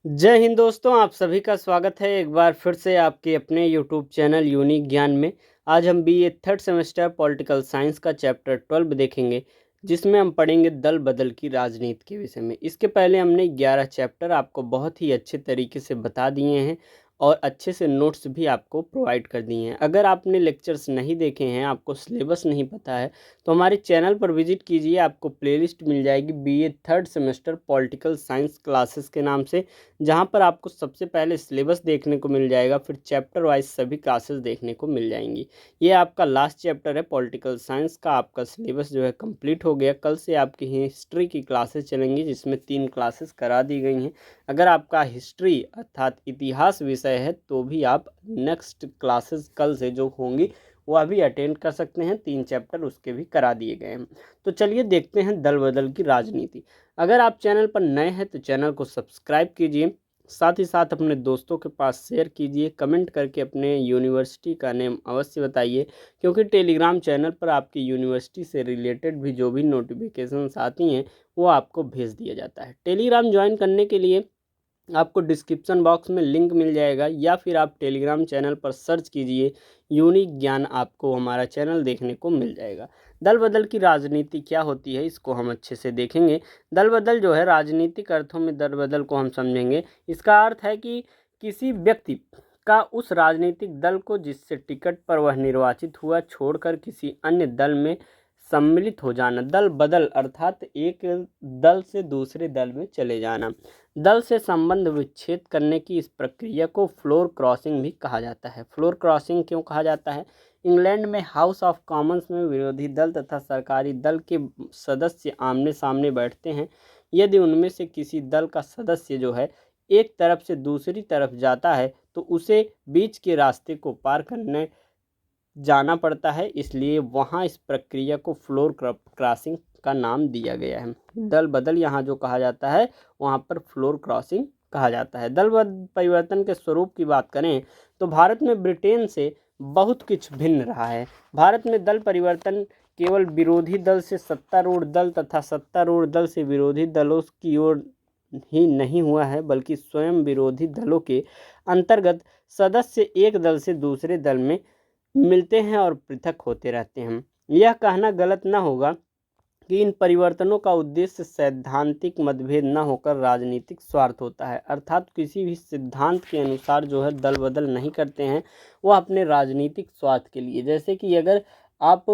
जय हिंद दोस्तों, आप सभी का स्वागत है एक बार फिर से आपके अपने यूट्यूब चैनल यूनिक ज्ञान में। आज हम BA third semester political science का चैप्टर 12 देखेंगे, जिसमें हम पढ़ेंगे दल बदल की राजनीति के विषय में। इसके पहले हमने 11 चैप्टर आपको बहुत ही अच्छे तरीके से बता दिए हैं और अच्छे से नोट्स भी आपको प्रोवाइड कर दिए हैं। अगर आपने लेक्चर्स नहीं देखे हैं, आपको सिलेबस नहीं पता है, तो हमारे चैनल पर विजिट कीजिए। आपको प्लेलिस्ट मिल जाएगी BA third semester political science classes के नाम से, जहाँ पर आपको सबसे पहले सिलेबस देखने को मिल जाएगा, फिर चैप्टर वाइज सभी क्लासेस देखने को मिल जाएंगी। ये आपका लास्ट चैप्टर है पॉलिटिकल साइंस का। आपका सिलेबस जो है कंप्लीट हो गया। कल से आपकी हिस्ट्री की क्लासेस चलेंगी, जिसमें 3 क्लासेस करा दी गई हैं। अगर आपका हिस्ट्री अर्थात इतिहास विषय है तो भी आप नेक्स्ट क्लासेस कल से जो होंगी वह भी अटेंड कर सकते हैं। 3 चैप्टर उसके भी करा दिए गए हैं। तो चलिए देखते हैं दल बदल की राजनीति। अगर आप चैनल पर नए हैं तो चैनल को सब्सक्राइब कीजिए, साथ ही साथ अपने दोस्तों के पास शेयर कीजिए। कमेंट करके अपने यूनिवर्सिटी का नेम अवश्य बताइए, क्योंकि टेलीग्राम चैनल पर आपकी यूनिवर्सिटी से रिलेटेड भी जो भी नोटिफिकेशंस आती हैं वो आपको भेज दिया जाता है। टेलीग्राम ज्वाइन करने के लिए आपको डिस्क्रिप्शन बॉक्स में लिंक मिल जाएगा, या फिर आप टेलीग्राम चैनल पर सर्च कीजिए यूनिक ज्ञान, आपको हमारा चैनल देखने को मिल जाएगा। दल बदल की राजनीति क्या होती है, इसको हम अच्छे से देखेंगे। दल बदल जो है, राजनीतिक अर्थों में दल बदल को हम समझेंगे। इसका अर्थ है कि किसी व्यक्ति का उस राजनीतिक दल को जिससे टिकट पर वह निर्वाचित हुआ छोड़कर किसी अन्य दल में सम्मिलित हो जाना। दल बदल अर्थात एक दल से दूसरे दल में चले जाना। दल से संबंध विच्छेद करने की इस प्रक्रिया को फ्लोर क्रॉसिंग भी कहा जाता है। फ्लोर क्रॉसिंग क्यों कहा जाता है? इंग्लैंड में हाउस ऑफ कॉमन्स में विरोधी दल तथा सरकारी दल के सदस्य आमने सामने बैठते हैं। यदि उनमें से किसी दल का सदस्य जो है एक तरफ से दूसरी तरफ जाता है तो उसे बीच के रास्ते को पार करने जाना पड़ता है, इसलिए वहाँ इस प्रक्रिया को फ्लोर क्रॉसिंग का नाम दिया गया है। दल बदल यहाँ जो कहा जाता है वहाँ पर फ्लोर क्रॉसिंग कहा जाता है। दल परिवर्तन के स्वरूप की बात करें तो भारत में ब्रिटेन से बहुत कुछ भिन्न रहा है। भारत में दल परिवर्तन केवल विरोधी दल से सत्तारूढ़ दल तथा सत्तारूढ़ दल से विरोधी दलों की ओर ही नहीं हुआ है, बल्कि स्वयं विरोधी दलों के अंतर्गत सदस्य एक दल से दूसरे दल में मिलते हैं और पृथक होते रहते हैं। यह कहना गलत न होगा कि इन परिवर्तनों का उद्देश्य सैद्धांतिक मतभेद न होकर राजनीतिक स्वार्थ होता है, अर्थात किसी भी सिद्धांत के अनुसार जो है दल बदल नहीं करते हैं, वह अपने राजनीतिक स्वार्थ के लिए। जैसे कि अगर आप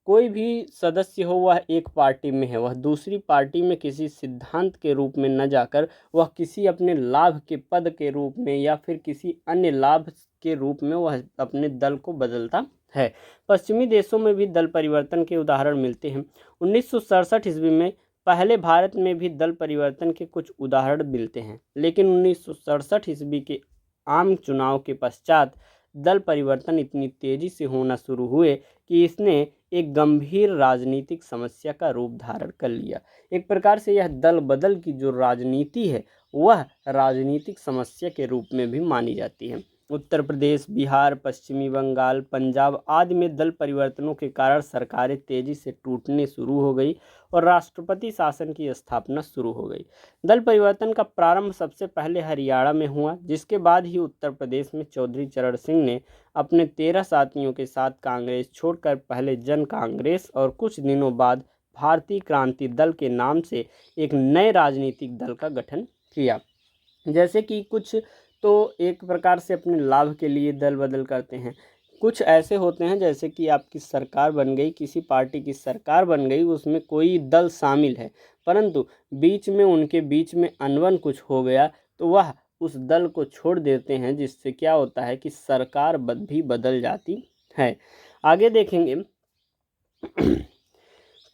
कोई भी सदस्य हो, वह एक पार्टी में है, वह दूसरी पार्टी में किसी सिद्धांत के रूप में न जाकर वह किसी अपने लाभ के पद के रूप में या फिर किसी अन्य लाभ के रूप में वह अपने दल को बदलता है। पश्चिमी देशों में भी दल परिवर्तन के उदाहरण मिलते हैं। 1967 ईस्वी में पहले भारत में भी दल परिवर्तन के कुछ उदाहरण मिलते हैं, लेकिन 1967 ईस्वी के आम चुनाव के पश्चात दल परिवर्तन इतनी तेजी से होना शुरू हुए कि इसने एक गंभीर राजनीतिक समस्या का रूप धारण कर लिया। एक प्रकार से यह दल बदल की जो राजनीति है वह राजनीतिक समस्या के रूप में भी मानी जाती है। उत्तर प्रदेश, बिहार, पश्चिमी बंगाल, पंजाब आदि में दल परिवर्तनों के कारण सरकारें तेजी से टूटने शुरू हो गई और राष्ट्रपति शासन की स्थापना शुरू हो गई। दल परिवर्तन का प्रारंभ सबसे पहले हरियाणा में हुआ, जिसके बाद ही उत्तर प्रदेश में चौधरी चरण सिंह ने अपने 13 साथियों के साथ कांग्रेस छोड़कर पहले जन कांग्रेस और कुछ दिनों बाद भारतीय क्रांति दल के नाम से एक नए राजनीतिक दल का गठन किया। जैसे कि कुछ तो एक प्रकार से अपने लाभ के लिए दल बदल करते हैं, कुछ ऐसे होते हैं जैसे कि आपकी सरकार बन गई, किसी पार्टी की सरकार बन गई, उसमें कोई दल शामिल है, परंतु बीच में उनके बीच में अनबन कुछ हो गया तो वह उस दल को छोड़ देते हैं, जिससे क्या होता है कि सरकार भी बदल जाती है। आगे देखेंगे।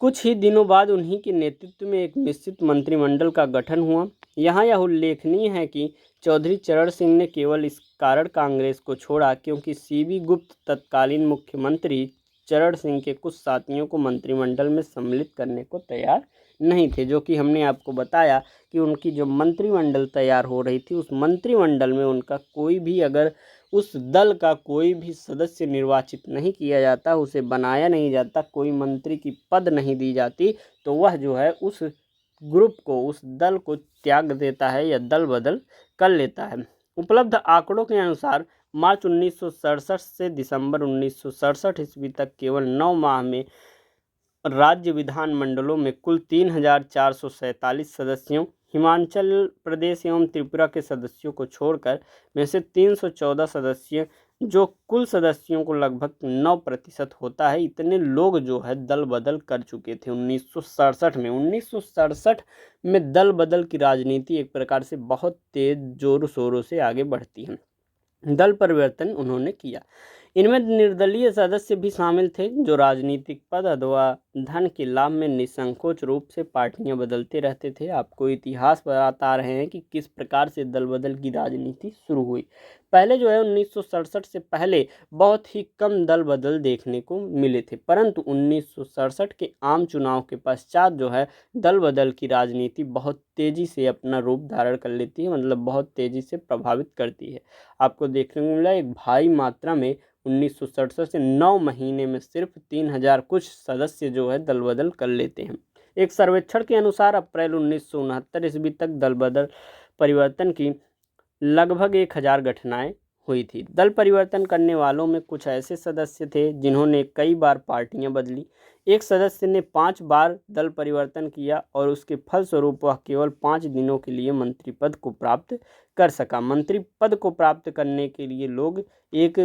कुछ ही दिनों बाद उन्हीं के नेतृत्व में एक मिश्रित मंत्रिमंडल का गठन हुआ। यहाँ यह उल्लेखनीय है कि चौधरी चरण सिंह ने केवल इस कारण कांग्रेस को छोड़ा क्योंकि सीबी गुप्त तत्कालीन मुख्यमंत्री चरण सिंह के कुछ साथियों को मंत्रिमंडल में सम्मिलित करने को तैयार नहीं थे। जो कि हमने आपको बताया कि उनकी जो मंत्रिमंडल तैयार हो रही थी, उस मंत्रिमंडल में उनका कोई भी, अगर उस दल का कोई भी सदस्य निर्वाचित नहीं किया जाता, उसे बनाया नहीं जाता, कोई मंत्री की पद नहीं दी जाती, तो वह जो है उस ग्रुप को, उस दल को त्याग देता है या दल बदल कर लेता है। उपलब्ध आंकड़ों के अनुसार मार्च 1967 से दिसंबर 1967 ईस्वी तक केवल 9 माह में राज्य विधानमंडलों में कुल 3,447 सदस्यों, हिमाचल प्रदेश एवं त्रिपुरा के सदस्यों को छोड़कर में से 314 सदस्य, जो कुल सदस्यों को लगभग 9% होता है, इतने लोग जो है दल बदल कर चुके थे 1967 में। 1967 में दल बदल की राजनीति एक प्रकार से बहुत तेज जोर शोरों से आगे बढ़ती है। दल परिवर्तन उन्होंने किया। इनमें निर्दलीय सदस्य भी शामिल थे, जो राजनीतिक पद अथवा धन के लाभ में निसंकोच रूप से पार्टियां बदलते रहते थे। आपको इतिहास बताते आ रहे हैं कि किस प्रकार से दल बदल की राजनीति शुरू हुई। पहले जो है 1967 से पहले बहुत ही कम दल बदल देखने को मिले थे, परंतु 1967 के आम चुनाव के पश्चात जो है दल बदल की राजनीति बहुत तेजी से अपना रूप धारण कर लेती है, मतलब बहुत तेजी से प्रभावित करती है। आपको देखने को मिला एक भारी मात्रा में 1967 से 9 महीने में सिर्फ 3,000 कुछ सदस्य जो है दल बदल कर लेते हैं। एक सर्वेक्षण के अनुसार अप्रैल 1969 ईस्वी तक दल बदल परिवर्तन की लगभग 1,000 घटनाएं हुई थी। दल परिवर्तन करने वालों में कुछ ऐसे सदस्य थे जिन्होंने कई बार पार्टियां बदली। एक सदस्य ने 5 बार दल परिवर्तन किया और उसके फलस्वरूप वह केवल 5 दिनों के लिए मंत्री पद को प्राप्त कर सका। मंत्री पद को प्राप्त करने के लिए लोग एक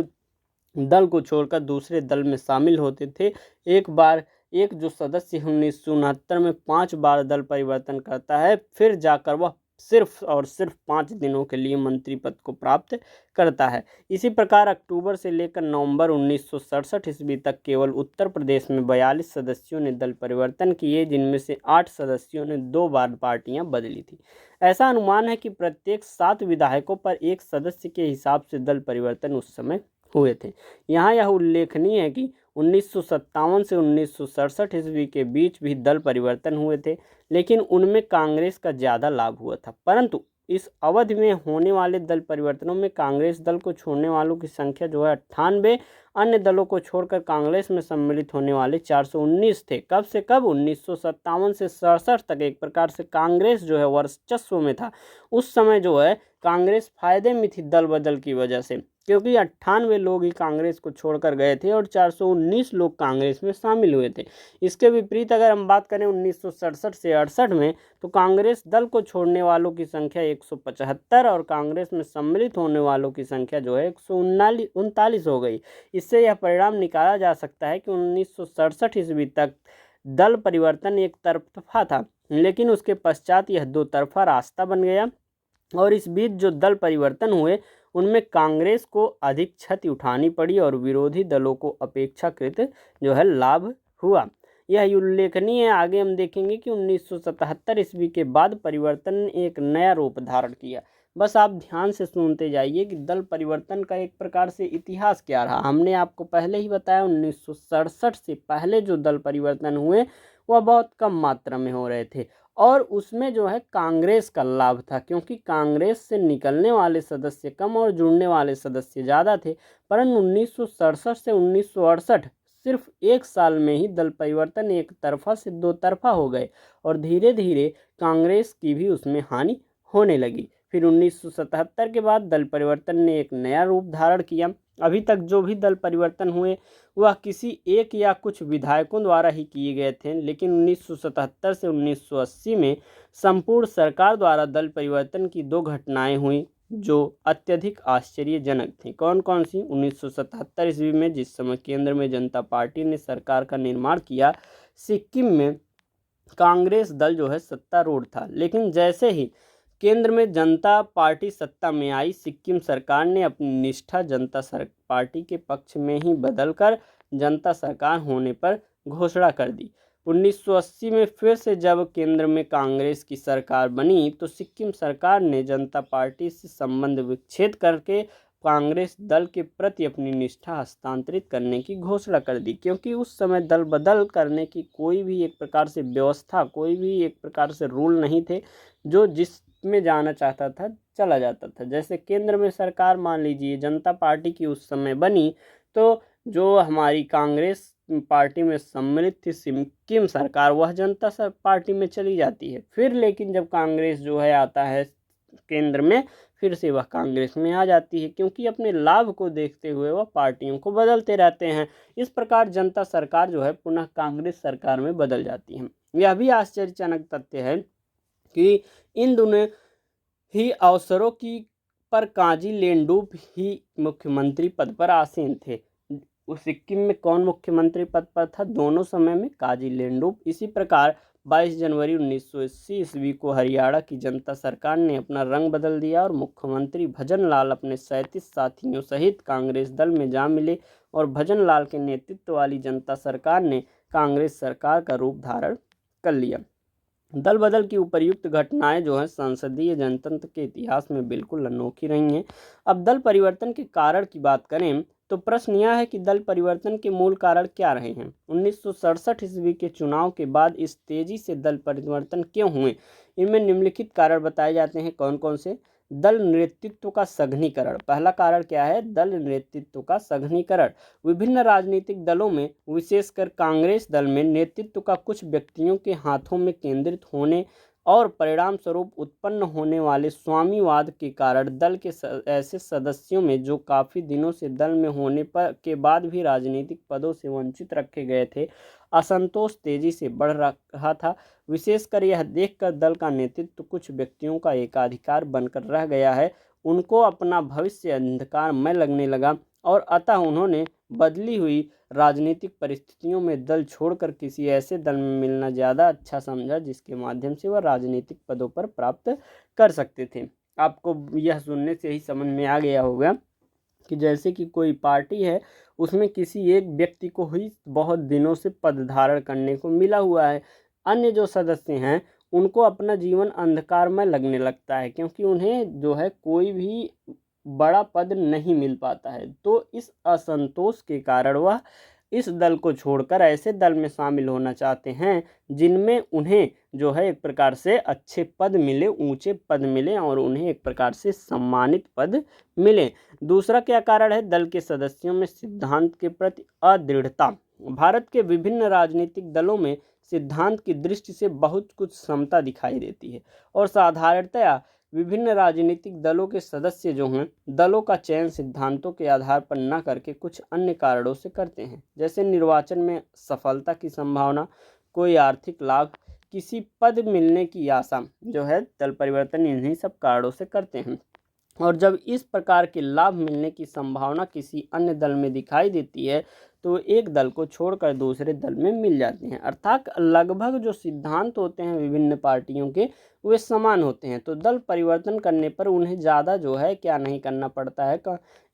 दल को छोड़कर दूसरे दल में शामिल होते थे। एक जो सदस्य 1969 में 5 बार दल परिवर्तन करता है, फिर जाकर वह सिर्फ और सिर्फ 5 दिनों के लिए मंत्री पद को प्राप्त करता है। इसी प्रकार अक्टूबर से लेकर नवंबर 1967 ईस्वी तक केवल उत्तर प्रदेश में 42 सदस्यों ने दल परिवर्तन किए, जिनमें से 8 सदस्यों ने 2 बार पार्टियां बदली थी। ऐसा अनुमान है कि प्रत्येक 7 विधायकों पर एक सदस्य के हिसाब से दल परिवर्तन उस समय हुए थे। यहाँ यह उल्लेखनीय है कि 1957 से 1967 ईस्वी के बीच भी दल परिवर्तन हुए थे, लेकिन उनमें कांग्रेस का ज़्यादा लाभ हुआ था। परंतु इस अवधि में होने वाले दल परिवर्तनों में कांग्रेस दल को छोड़ने वालों की संख्या जो है 98, अन्य दलों को छोड़कर कांग्रेस में सम्मिलित होने वाले 419 थे। कब से कब? 1957 से 67 तक एक प्रकार से कांग्रेस जो है वर्चस्व में था। उस समय जो है कांग्रेस फायदे में थी दल बदल की वजह से, क्योंकि 98 लोग ही कांग्रेस को छोड़कर गए थे और 419 लोग कांग्रेस में शामिल हुए थे। इसके विपरीत अगर हम बात करें 1967 से 68 में, तो कांग्रेस दल को छोड़ने वालों की संख्या 175 और कांग्रेस में सम्मिलित होने वालों की संख्या जो है 139 हो गई। इससे यह परिणाम निकाला जा सकता है कि 1967 ईस्वी तक दल परिवर्तन एक तरफा था, लेकिन उसके पश्चात यह दो तरफा रास्ता बन गया और इस बीच जो दल परिवर्तन हुए उनमें कांग्रेस को अधिक क्षति उठानी पड़ी और विरोधी दलों को अपेक्षाकृत जो है लाभ हुआ। यह उल्लेखनीय है। आगे हम देखेंगे कि 1977 ईस्वी के बाद परिवर्तन ने एक नया रूप धारण किया। बस आप ध्यान से सुनते जाइए कि दल परिवर्तन का एक प्रकार से इतिहास क्या रहा। हमने आपको पहले ही बताया 1967 से पहले जो दल परिवर्तन हुए वह बहुत कम मात्रा में हो रहे थे और उसमें जो है कांग्रेस का लाभ था, क्योंकि कांग्रेस से निकलने वाले सदस्य कम और जुड़ने वाले सदस्य ज़्यादा थे। परंतु 1967 से 1968 सिर्फ 1 साल में ही दल परिवर्तन एक तरफा से दो तरफा हो गए और धीरे धीरे कांग्रेस की भी उसमें हानि होने लगी। फिर 1977 के बाद दल परिवर्तन ने एक नया रूप धारण किया। अभी तक जो भी दल परिवर्तन हुए वह किसी एक या कुछ विधायकों द्वारा ही किए गए थे, लेकिन 1977 से 1980 में संपूर्ण सरकार द्वारा दल परिवर्तन की 2 घटनाएं हुई जो अत्यधिक आश्चर्यजनक थी। कौन कौन सी? 1977 ईस्वी में जिस समय केंद्र में जनता पार्टी ने सरकार का निर्माण किया, सिक्किम में कांग्रेस दल जो है सत्तारूढ़ था, लेकिन जैसे ही केंद्र में जनता पार्टी सत्ता में आई, सिक्किम सरकार ने अपनी निष्ठा जनता पार्टी के पक्ष में ही बदलकर जनता सरकार होने पर घोषणा कर दी। 1980 में फिर से जब केंद्र में कांग्रेस की सरकार बनी तो सिक्किम सरकार ने जनता पार्टी से संबंध विच्छेद करके कांग्रेस दल के प्रति अपनी निष्ठा हस्तांतरित करने की घोषणा कर दी, क्योंकि उस समय दल बदल करने की कोई भी एक प्रकार से व्यवस्था, कोई भी एक प्रकार से रूल नहीं थे। जो जिसमें जाना चाहता था चला जाता था। जैसे केंद्र में सरकार मान लीजिए जनता पार्टी की उस समय बनी, तो जो हमारी कांग्रेस पार्टी में सम्मिलित थी सिक्किम सरकार, वह जनता पार्टी में चली जाती है। फिर लेकिन जब कांग्रेस जो है आता है केंद्र में, फिर से वह कांग्रेस में आ जाती है, क्योंकि अपने लाभ को देखते हुए वह पार्टियों को बदलते रहते हैं। इस प्रकार जनता सरकार जो है पुनः कांग्रेस सरकार में बदल जाती है। यह भी आश्चर्यजनक तथ्य है कि इन दोनों ही अवसरों की पर काजी लेंडुप ही मुख्यमंत्री पद पर आसीन थे। उस सिक्किम में कौन मुख्यमंत्री पद पर था? दोनों समय में काजी लेंडुप। इसी प्रकार 22 जनवरी 1980 ईस्वी को हरियाणा की जनता सरकार ने अपना रंग बदल दिया और मुख्यमंत्री भजन लाल अपने 37 साथियों सहित कांग्रेस दल में जा मिले और भजन लाल के नेतृत्व वाली जनता सरकार ने कांग्रेस सरकार का रूप धारण कर लिया। दल बदल की उपर्युक्त घटनाएं जो है संसदीय जनतंत्र के इतिहास में बिल्कुल अनोखी रही हैं। अब दल परिवर्तन के कारण की बात करें तो प्रश्न यह है कि दल परिवर्तन के मूल कारण क्या रहे हैं। 1967 ईस्वी के चुनाव के बाद इस तेजी से दल परिवर्तन क्यों हुए? इनमें निम्नलिखित कारण बताए जाते हैं। कौन कौन से? दल नेतृत्व का सघनीकरण। पहला कारण क्या है? दल नेतृत्व का सघनीकरण। विभिन्न राजनीतिक दलों में, विशेषकर कांग्रेस दल में, नेतृत्व का कुछ व्यक्तियों के हाथों में केंद्रित होने और परिणाम स्वरूप उत्पन्न होने वाले स्वामीवाद के कारण दल के ऐसे सदस्यों में जो काफ़ी दिनों से दल में होने पर के बाद भी राजनीतिक पदों से वंचित रखे गए थे, असंतोष तेजी से बढ़ रहा था। विशेषकर यह देखकर दल का नेतृत्व कुछ व्यक्तियों का एकाधिकार बनकर रह गया है, उनको अपना भविष्य अंधकारमय लगने लगा और अतः उन्होंने बदली हुई राजनीतिक परिस्थितियों में दल छोड़कर किसी ऐसे दल में मिलना ज़्यादा अच्छा समझा जिसके माध्यम से वह राजनीतिक पदों पर प्राप्त कर सकते थे। आपको यह सुनने से ही समझ में आ गया होगा कि जैसे कि कोई पार्टी है, उसमें किसी एक व्यक्ति को ही बहुत दिनों से पद धारण करने को मिला हुआ है, अन्य जो सदस्य हैं उनको अपना जीवन अंधकारमय लगने लगता है, क्योंकि उन्हें जो है कोई भी बड़ा पद नहीं मिल पाता है। तो इस असंतोष के कारण वह इस दल को छोड़कर ऐसे दल में शामिल होना चाहते हैं जिनमें उन्हें जो है एक प्रकार से अच्छे पद मिले, ऊंचे पद मिले और उन्हें एक प्रकार से सम्मानित पद मिले। दूसरा क्या कारण है? दल के सदस्यों में सिद्धांत के प्रति अदृढ़ता। भारत के विभिन्न राजनीतिक दलों में सिद्धांत की दृष्टि से बहुत कुछ समता दिखाई देती है और साधारणतया विभिन्न राजनीतिक दलों के सदस्य जो हैं दलों का चयन सिद्धांतों के आधार पर न करके कुछ अन्य कारणों से करते हैं, जैसे निर्वाचन में सफलता की संभावना, कोई आर्थिक लाभ, किसी पद मिलने की आशा। जो है दल परिवर्तन इन्हीं सब कारणों से करते हैं। और जब इस प्रकार के लाभ मिलने की संभावना किसी अन्य दल में दिखाई देती है तो एक दल को छोड़कर दूसरे दल में मिल जाते हैं। अर्थात लगभग जो सिद्धांत होते हैं विभिन्न पार्टियों के वे समान होते हैं, तो दल परिवर्तन करने पर उन्हें ज़्यादा जो है क्या नहीं करना पड़ता है,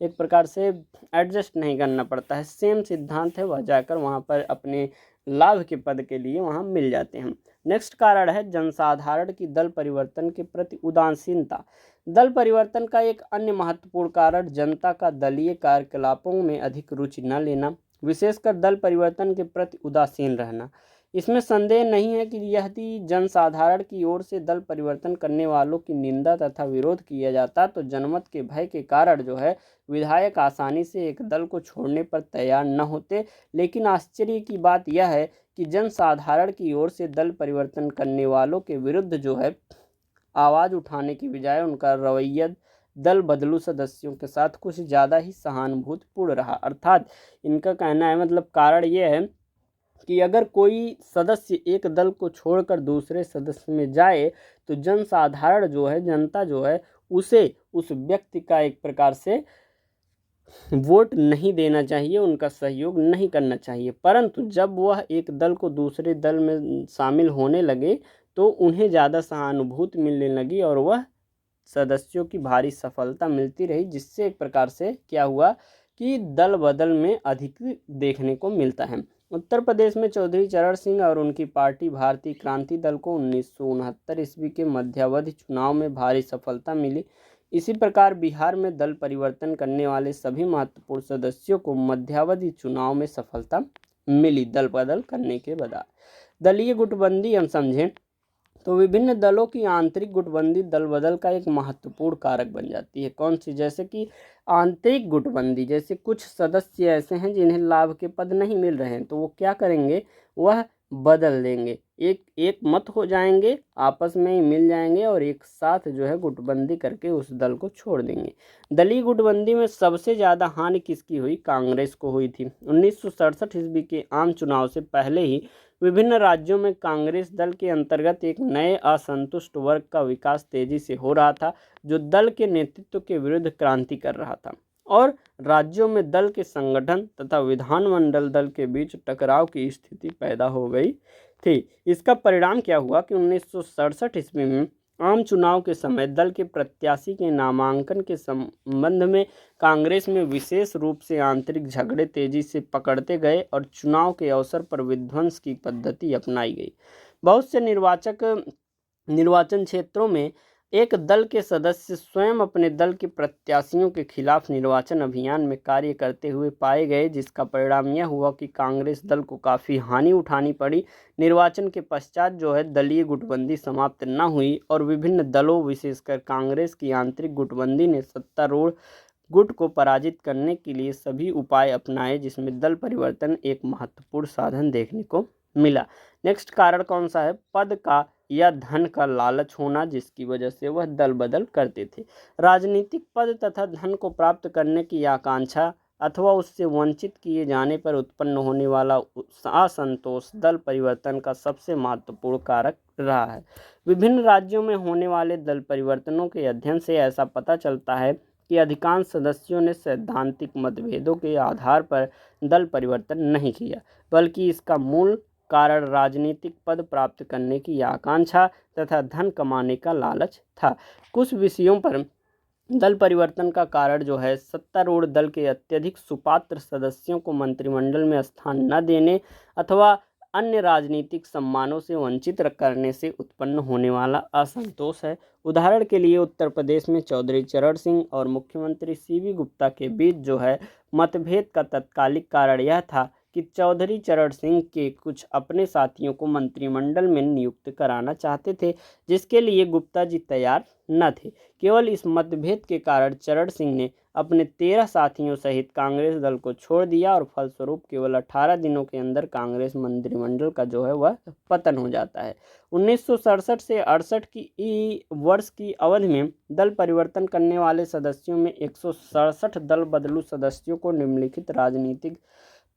एक प्रकार से एडजस्ट नहीं करना पड़ता है। सेम सिद्धांत है, वह जाकर वहाँ पर अपने लाभ के पद के लिए वहाँ मिल जाते हैं। नेक्स्ट कारण है जनसाधारण की दल परिवर्तन के प्रति उदासीनता। दल परिवर्तन का एक अन्य महत्वपूर्ण कारण जनता का दलीय कार्यकलापों में अधिक रुचि न लेना, विशेषकर दल परिवर्तन के प्रति उदासीन रहना। इसमें संदेह नहीं है कि यदि जनसाधारण की ओर से दल परिवर्तन करने वालों की निंदा तथा विरोध किया जाता तो जनमत के भय के कारण जो है विधायक आसानी से एक दल को छोड़ने पर तैयार न होते। लेकिन आश्चर्य की बात यह है कि जनसाधारण की ओर से दल परिवर्तन करने वालों के विरुद्ध जो है आवाज़ उठाने की बजाय उनका रवैया दल बदलू सदस्यों के साथ कुछ ज़्यादा ही सहानुभूतिपूर्ण रहा। अर्थात इनका कहना है, मतलब कारण ये है कि अगर कोई सदस्य एक दल को छोड़कर दूसरे सदस्य में जाए तो जनसाधारण जो है, जनता जो है, उसे उस व्यक्ति का एक प्रकार से वोट नहीं देना चाहिए, उनका सहयोग नहीं करना चाहिए। परंतु जब वह एक दल को दूसरे दल में शामिल होने लगे तो उन्हें ज़्यादा सहानुभूति मिलने लगी और वह सदस्यों की भारी सफलता मिलती रही, जिससे एक प्रकार से क्या हुआ कि दल बदल में अधिक देखने को मिलता है। उत्तर प्रदेश में चौधरी चरण सिंह और उनकी पार्टी भारतीय क्रांति दल को 1969 ईस्वी के मध्यावधि चुनाव में भारी सफलता मिली। इसी प्रकार बिहार में दल परिवर्तन करने वाले सभी महत्वपूर्ण सदस्यों को मध्यावधि चुनाव में सफलता मिली दल बदल करने के बाद। दलीय गुटबंदी हम समझें तो विभिन्न दलों की आंतरिक गुटबंदी दल बदल का एक महत्वपूर्ण कारक बन जाती है। कौन सी? जैसे कि आंतरिक गुटबंदी, जैसे कुछ सदस्य ऐसे हैं जिन्हें लाभ के पद नहीं मिल रहे हैं, तो वो क्या करेंगे, वह बदल देंगे, एक एक मत हो जाएंगे, आपस में ही मिल जाएंगे और एक साथ जो है गुटबंदी करके उस दल को छोड़ देंगे। दलीय गुटबंदी में सबसे ज़्यादा हानि किसकी हुई? कांग्रेस को हुई थी। 1967 ईस्वी के आम चुनाव से पहले ही विभिन्न राज्यों में कांग्रेस दल के अंतर्गत एक नए असंतुष्ट वर्ग का विकास तेजी से हो रहा था, जो दल के नेतृत्व के विरुद्ध क्रांति कर रहा था, और राज्यों में दल के संगठन तथा विधानमंडल दल के बीच टकराव की स्थिति पैदा हो गई थी। इसका परिणाम क्या हुआ कि 1967 ईस्वी में आम चुनाव के समय दल के प्रत्याशी के नामांकन के संबंध में कांग्रेस में विशेष रूप से आंतरिक झगड़े तेजी से पकड़ते गए और चुनाव के अवसर पर विध्वंस की पद्धति अपनाई गई। बहुत से निर्वाचन क्षेत्रों में एक दल के सदस्य स्वयं अपने दल के प्रत्याशियों के खिलाफ निर्वाचन अभियान में कार्य करते हुए पाए गए, जिसका परिणाम यह हुआ कि कांग्रेस दल को काफ़ी हानि उठानी पड़ी। निर्वाचन के पश्चात जो है दलीय गुटबंदी समाप्त न हुई और विभिन्न दलों, विशेषकर कांग्रेस की आंतरिक गुटबंदी ने सत्तारूढ़ गुट को पराजित करने के लिए सभी उपाय अपनाए, जिसमें दल परिवर्तन एक महत्वपूर्ण साधन देखने को मिला। नेक्स्ट कारण कौन सा है? पद का या धन का लालच होना, जिसकी वजह से वह दल बदल करते थे। राजनीतिक पद तथा धन को प्राप्त करने की आकांक्षा अथवा उससे वंचित किए जाने पर उत्पन्न होने वाला असंतोष दल परिवर्तन का सबसे महत्वपूर्ण कारक रहा है। विभिन्न राज्यों में होने वाले दल परिवर्तनों के अध्ययन से ऐसा पता चलता है कि अधिकांश सदस्यों ने सैद्धांतिक मतभेदों के आधार पर दल परिवर्तन नहीं किया, बल्कि इसका मूल कारण राजनीतिक पद प्राप्त करने की आकांक्षा तथा धन कमाने का लालच था। कुछ विषयों पर दल परिवर्तन का कारण जो है सत्तारूढ़ दल के अत्यधिक सुपात्र सदस्यों को मंत्रिमंडल में स्थान न देने अथवा अन्य राजनीतिक सम्मानों से वंचित करने से उत्पन्न होने वाला असंतोष है। उदाहरण के लिए उत्तर प्रदेश में चौधरी चरण सिंह और मुख्यमंत्री सीवी गुप्ता के बीच जो है मतभेद का तत्कालिक कारण यह था कि चौधरी चरण सिंह के कुछ अपने साथियों को मंत्रिमंडल में नियुक्त कराना चाहते थे, जिसके लिए गुप्ता जी तैयार न थे। केवल इस मतभेद के कारण चरण सिंह ने अपने 13 साथियों सहित कांग्रेस दल को छोड़ दिया और फलस्वरूप केवल 18 दिनों के अंदर कांग्रेस मंत्रिमंडल का जो है वह पतन हो जाता है। 1967 से 68 की वर्ष की अवधि में दल परिवर्तन करने वाले सदस्यों में 167 दल बदलू सदस्यों को निम्नलिखित राजनीतिक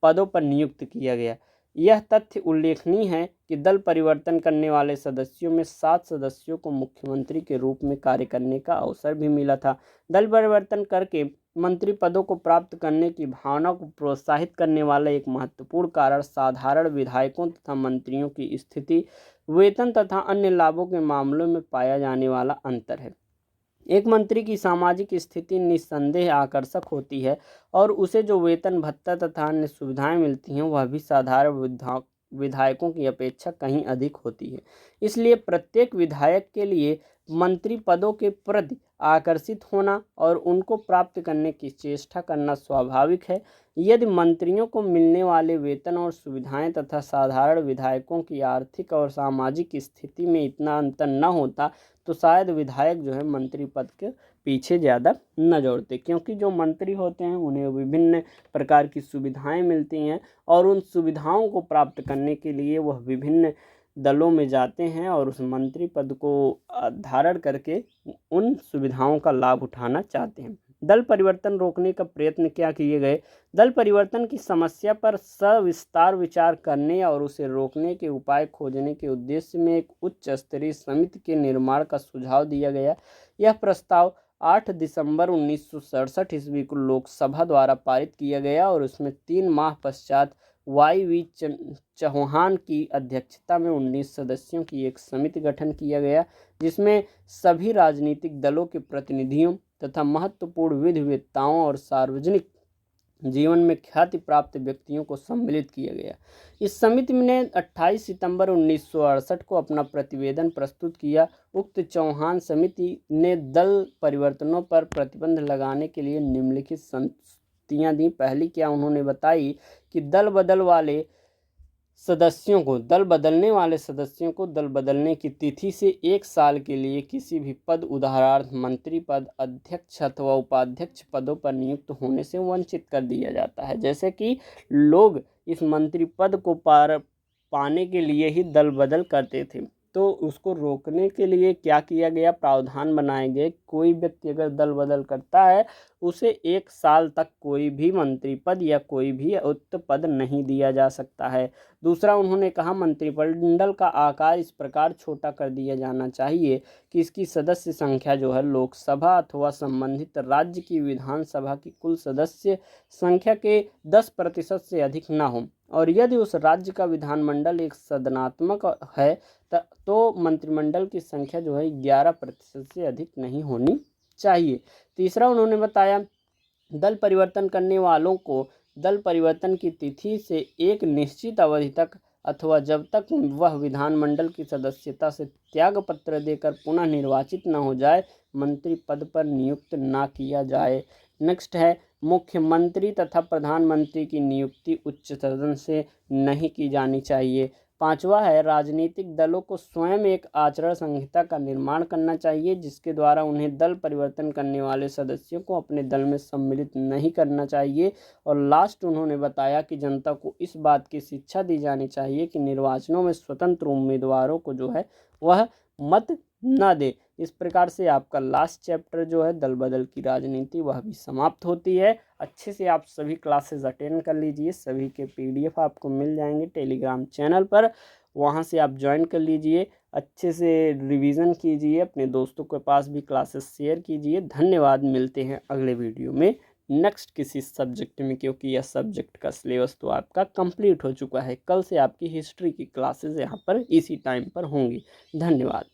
पदों पर नियुक्त किया गया। यह तथ्य उल्लेखनीय है कि दल परिवर्तन करने वाले सदस्यों में 7 सदस्यों को मुख्यमंत्री के रूप में कार्य करने का अवसर भी मिला था। दल परिवर्तन करके मंत्री पदों को प्राप्त करने की भावना को प्रोत्साहित करने वाला एक महत्वपूर्ण कारण साधारण विधायकों तथा मंत्रियों की स्थिति, वेतन तथा अन्य लाभों के मामलों में पाया जाने वाला अंतर है। एक मंत्री की सामाजिक स्थिति निस्संदेह आकर्षक होती है और उसे जो वेतन भत्ता तथा अन्य सुविधाएं मिलती हैं वह भी साधारण विधायकों की अपेक्षा कहीं अधिक होती है। इसलिए प्रत्येक विधायक के लिए मंत्री पदों के प्रति आकर्षित होना और उनको प्राप्त करने की चेष्टा करना स्वाभाविक है। यदि मंत्रियों को मिलने वाले वेतन और सुविधाएं तथा साधारण विधायकों की आर्थिक और सामाजिक स्थिति में इतना अंतर न होता तो शायद विधायक जो है मंत्री पद के पीछे ज़्यादा न दौड़ते, क्योंकि जो मंत्री होते हैं उन्हें विभिन्न प्रकार की सुविधाएं मिलती हैं और उन सुविधाओं को प्राप्त करने के लिए वह विभिन्न दलों में जाते हैं और उस मंत्री पद को धारण करके उन सुविधाओं का लाभ उठाना चाहते हैं। दल परिवर्तन रोकने का प्रयत्न क्या किए गए? दल परिवर्तन की समस्या पर सविस्तार विचार करने और उसे रोकने के उपाय खोजने के उद्देश्य में एक उच्च स्तरीय समिति के निर्माण का सुझाव दिया गया। यह प्रस्ताव 8 दिसंबर 1967 ईस्वी को लोकसभा द्वारा पारित किया गया और उसमें 3 माह पश्चात YV चौहान की अध्यक्षता में 19 सदस्यों की एक समिति गठन किया गया, जिसमें सभी राजनीतिक दलों के प्रतिनिधियों तथा महत्वपूर्ण विधिवेत्ताओं और सार्वजनिक जीवन में ख्याति प्राप्त व्यक्तियों को सम्मिलित किया गया। इस समिति ने 28 सितंबर 1968 को अपना प्रतिवेदन प्रस्तुत किया। उक्त चौहान समिति ने दल परिवर्तनों पर प्रतिबंध लगाने के लिए निम्नलिखित दी। पहली क्या उन्होंने बताई कि दल बदल वाले सदस्यों को, दल बदलने वाले सदस्यों को दल बदलने की तिथि से 1 साल के लिए किसी भी पद, उदाहरणार्थ मंत्री पद, अध्यक्ष अथवा उपाध्यक्ष पदों पर नियुक्त होने से वंचित कर दिया जाता है। जैसे कि लोग इस मंत्री पद को पाने के लिए ही दल बदल करते थे, तो उसको रोकने के लिए क्या किया गया, प्रावधान बनाए गए। कोई व्यक्ति अगर दल बदल करता है उसे 1 साल तक कोई भी मंत्री पद या कोई भी उक्त पद नहीं दिया जा सकता है। दूसरा, उन्होंने कहा मंत्रिमंडल का आकार इस प्रकार छोटा कर दिया जाना चाहिए कि इसकी सदस्य संख्या जो है लोकसभा अथवा संबंधित राज्य की विधानसभा की कुल सदस्य संख्या के 10% से अधिक न हो, और यदि उस राज्य का विधानमंडल एक सदनात्मक है तो मंत्रिमंडल की संख्या जो है 11% से अधिक नहीं होनी चाहिए। तीसरा, उन्होंने बताया दल परिवर्तन करने वालों को दल परिवर्तन की तिथि से एक निश्चित अवधि तक अथवा जब तक वह विधानमंडल की सदस्यता से त्याग पत्र देकर पुनः निर्वाचित न हो जाए, मंत्री पद पर नियुक्त न किया जाए। नेक्स्ट है, मुख्यमंत्री तथा प्रधानमंत्री की नियुक्ति उच्च सदन से नहीं की जानी चाहिए। पांचवा है, राजनीतिक दलों को स्वयं एक आचरण संहिता का निर्माण करना चाहिए जिसके द्वारा उन्हें दल परिवर्तन करने वाले सदस्यों को अपने दल में सम्मिलित नहीं करना चाहिए। और लास्ट, उन्होंने बताया कि जनता को इस बात की शिक्षा दी जानी चाहिए कि निर्वाचनों में स्वतंत्र उम्मीदवारों को जो है वह मत न दे। इस प्रकार से आपका लास्ट चैप्टर जो है दल बदल की राजनीति वह भी समाप्त होती है। अच्छे से आप सभी क्लासेस अटेंड कर लीजिए, सभी के PDF आपको मिल जाएंगे टेलीग्राम चैनल पर, वहाँ से आप ज्वाइन कर लीजिए। अच्छे से रिवीजन कीजिए, अपने दोस्तों के पास भी क्लासेस शेयर कीजिए। धन्यवाद, मिलते हैं अगले वीडियो में नेक्स्ट किसी सब्जेक्ट में, क्योंकि यह सब्जेक्ट का सिलेबस तो आपका कंप्लीट हो चुका है। कल से आपकी हिस्ट्री की क्लासेस यहाँ पर इसी टाइम पर होंगी। धन्यवाद।